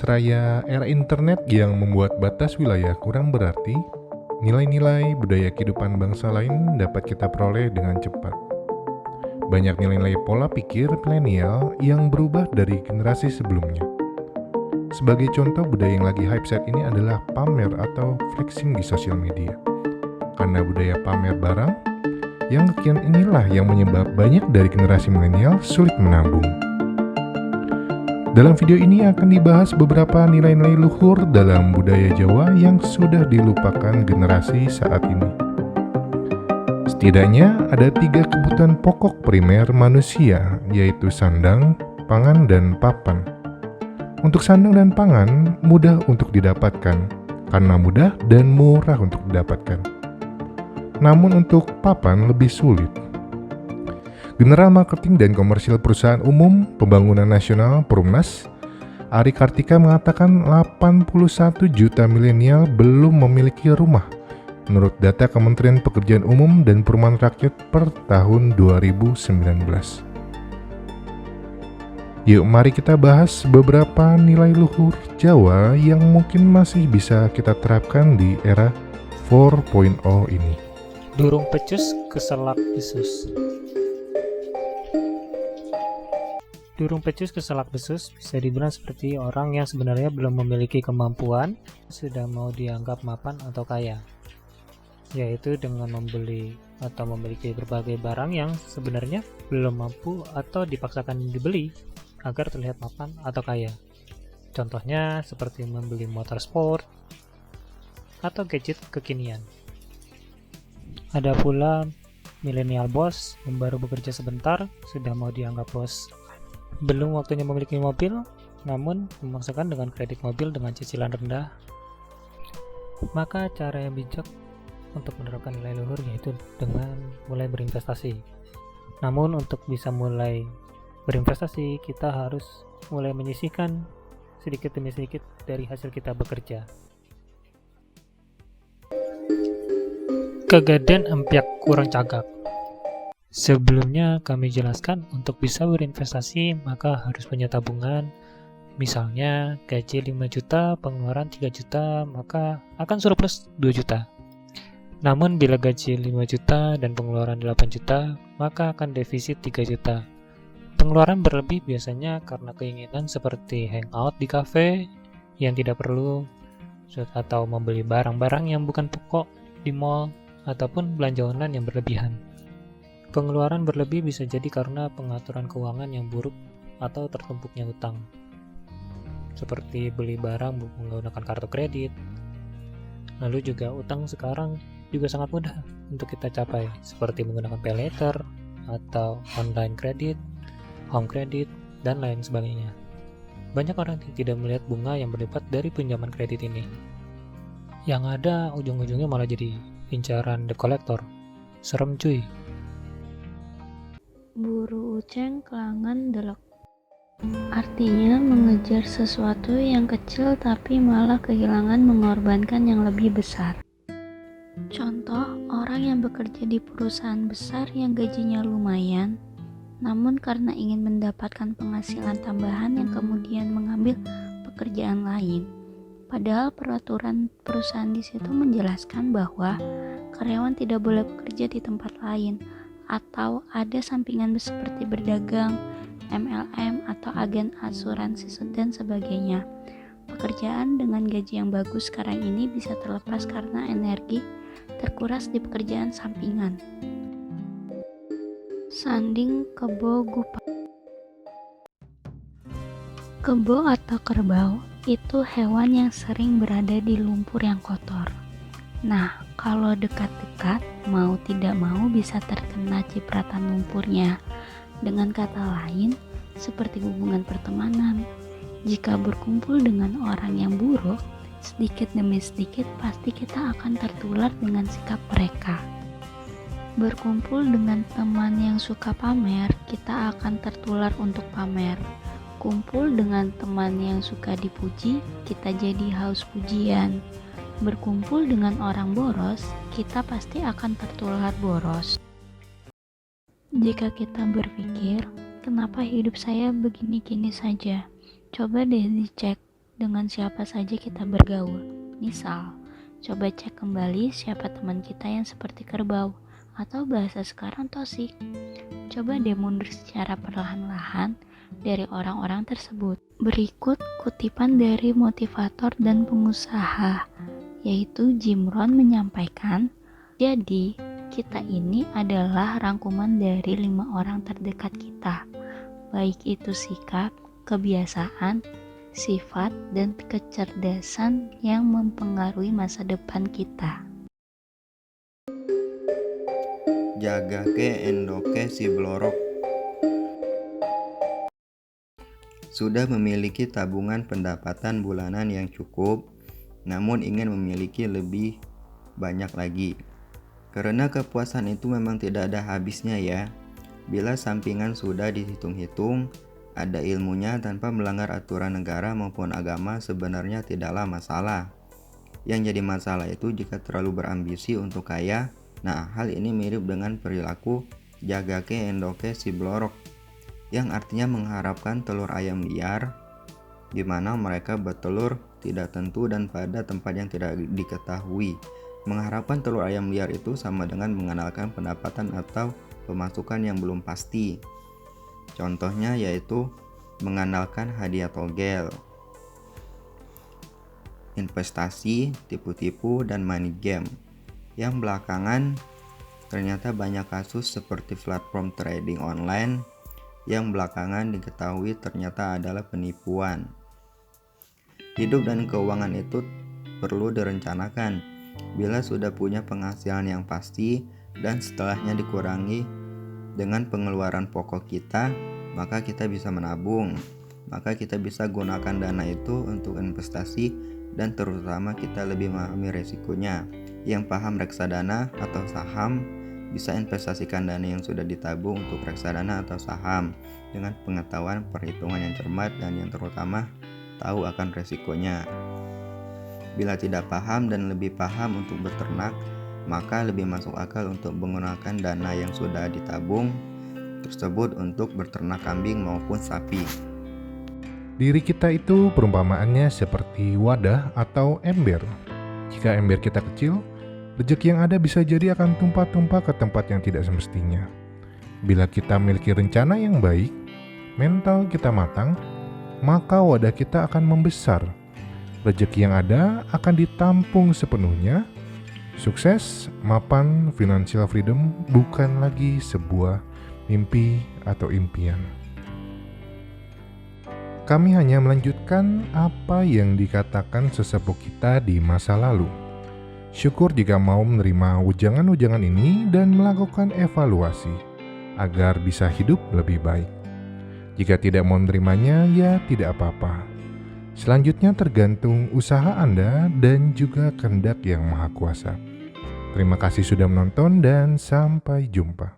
seraya era internet yang membuat batas wilayah kurang berarti, nilai-nilai budaya kehidupan bangsa lain dapat kita peroleh dengan cepat. Banyak nilai-nilai pola pikir milenial yang berubah dari generasi sebelumnya. Sebagai contoh, budaya yang lagi hype saat ini adalah pamer atau flexing di sosial media. Karena budaya pamer barang, yang kekinian inilah yang menyebabkan banyak dari generasi milenial sulit menabung. Dalam video ini akan dibahas beberapa nilai-nilai luhur dalam budaya Jawa yang sudah dilupakan generasi saat ini. Setidaknya ada 3 kebutuhan pokok primer manusia, yaitu sandang, pangan, dan papan. Untuk sandang dan pangan mudah untuk didapatkan, karena mudah dan murah untuk didapatkan. Namun untuk papan lebih sulit. General Marketing dan Komersial Perusahaan Umum Pembangunan Nasional Perumnas, Ari Kartika mengatakan 81 juta milenial belum memiliki rumah menurut data Kementerian Pekerjaan Umum dan Perumahan Rakyat per tahun 2019. Yuk mari kita bahas beberapa nilai luhur Jawa yang mungkin masih bisa kita terapkan di era 4.0 ini. Durung pecus keselak besus. Durung pecus keselak besus bisa dibilang seperti orang yang sebenarnya belum memiliki kemampuan, sudah mau dianggap mapan atau kaya, yaitu dengan membeli atau memiliki berbagai barang yang sebenarnya belum mampu atau dipaksakan dibeli agar terlihat mapan atau kaya. Contohnya seperti membeli motor sport atau gadget kekinian. Ada pula milenial bos yang baru bekerja sebentar sudah mau dianggap bos. Belum waktunya memiliki mobil, namun memaksakan dengan kredit mobil dengan cicilan rendah. Maka cara yang bijak untuk menerapkan nilai luhur yaitu dengan mulai berinvestasi. Namun untuk bisa mulai berinvestasi, kita harus mulai menyisihkan sedikit demi sedikit dari hasil kita bekerja. Kegaden empiak kurang cagak. Sebelumnya kami jelaskan untuk bisa berinvestasi maka harus punya tabungan. Misalnya gaji 5 juta, pengeluaran 3 juta, maka akan surplus 2 juta. Namun bila gaji 5 juta dan pengeluaran 8 juta, maka akan defisit 3 juta. Pengeluaran berlebih biasanya karena keinginan seperti hangout di kafe yang tidak perlu, atau membeli barang-barang yang bukan pokok di mall, ataupun belanja online yang berlebihan. Pengeluaran berlebih bisa jadi karena pengaturan keuangan yang buruk atau tertumpuknya utang, seperti beli barang menggunakan kartu kredit. Lalu juga utang sekarang juga sangat mudah untuk kita capai, seperti menggunakan paylater atau online kredit, home kredit, dan lain sebagainya. Banyak orang yang tidak melihat bunga yang berlipat dari pinjaman kredit ini. Yang ada ujung-ujungnya malah jadi incaran debt collector. Serem cuy. Buru uceng kelangan delek. Artinya mengejar sesuatu yang kecil tapi malah kehilangan mengorbankan yang lebih besar. Contoh, orang yang bekerja di perusahaan besar yang gajinya lumayan, namun karena ingin mendapatkan penghasilan tambahan yang kemudian mengambil pekerjaan lain. Padahal peraturan perusahaan di situ menjelaskan bahwa karyawan tidak boleh bekerja di tempat lain, atau ada sampingan seperti berdagang, MLM, atau agen asuransi dan sebagainya. Pekerjaan dengan gaji yang bagus sekarang ini bisa terlepas karena energi terkuras di pekerjaan sampingan. Sanding kebo gupa. Kebo atau kerbau itu hewan yang sering berada di lumpur yang kotor. Nah, kalau dekat-dekat, mau tidak mau bisa terkena cipratan lumpurnya. Dengan kata lain, seperti hubungan pertemanan, jika berkumpul dengan orang yang buruk, sedikit demi sedikit pasti kita akan tertular dengan sikap mereka. Berkumpul dengan teman yang suka pamer, kita akan tertular untuk pamer. Kumpul dengan teman yang suka dipuji, kita jadi haus pujian. Berkumpul dengan orang boros, kita pasti akan tertular boros. Jika kita berpikir, kenapa hidup saya begini-gini saja? Coba deh dicek dengan siapa saja kita bergaul. Misal, coba cek kembali siapa teman kita yang seperti kerbau, atau bahasa sekarang toksik. Coba deh mundur secara perlahan-lahan dari orang-orang tersebut. Berikut kutipan dari motivator dan pengusaha, yaitu Jim Rohn menyampaikan, jadi kita ini adalah rangkuman dari 5 orang terdekat kita, baik itu sikap, kebiasaan, sifat, dan kecerdasan yang mempengaruhi masa depan kita. Jagake endoke si blorok. Sudah memiliki tabungan pendapatan bulanan yang cukup, namun ingin memiliki lebih banyak lagi. Karena kepuasan itu memang tidak ada habisnya ya. Bila sampingan sudah dihitung-hitung, ada ilmunya tanpa melanggar aturan negara maupun agama, sebenarnya tidaklah masalah. Yang jadi masalah itu jika terlalu berambisi untuk kaya. Nah, hal ini mirip dengan perilaku jagake endoke si blorok, yang artinya mengharapkan telur ayam liar, di mana mereka bertelur tidak tentu dan pada tempat yang tidak diketahui. Mengharapkan telur ayam liar itu sama dengan mengandalkan pendapatan atau pemasukan yang belum pasti. Contohnya yaitu mengandalkan hadiah togel, investasi, tipu-tipu, dan money game. Yang belakangan ternyata banyak kasus seperti platform trading online yang belakangan diketahui ternyata adalah penipuan. Hidup dan keuangan itu perlu direncanakan. Bila sudah punya penghasilan yang pasti dan setelahnya dikurangi dengan pengeluaran pokok kita, maka kita bisa menabung. Maka kita bisa gunakan dana itu untuk investasi dan terutama kita lebih memahami resikonya. Yang paham reksadana atau saham bisa investasikan dana yang sudah ditabung untuk reksadana atau saham dengan pengetahuan perhitungan yang cermat dan yang terutama tahu akan resikonya. Bila tidak paham dan lebih paham untuk beternak, maka lebih masuk akal untuk menggunakan dana yang sudah ditabung tersebut untuk berternak kambing maupun sapi. Diri kita itu perumpamaannya seperti wadah atau ember. Jika ember kita kecil, rezeki yang ada bisa jadi akan tumpah-tumpah ke tempat yang tidak semestinya. Bila kita memiliki rencana yang baik, mental kita matang, maka wadah kita akan membesar. Rezeki yang ada akan ditampung sepenuhnya. Sukses, mapan, financial freedom bukan lagi sebuah mimpi atau impian. Kami hanya melanjutkan apa yang dikatakan sesepuh kita di masa lalu. Syukur jika mau menerima ujangan-ujangan ini dan melakukan evaluasi agar bisa hidup lebih baik. Jika tidak mau menerimanya, ya tidak apa-apa. Selanjutnya tergantung usaha Anda dan juga kehendak Yang Maha Kuasa. Terima kasih sudah menonton dan sampai jumpa.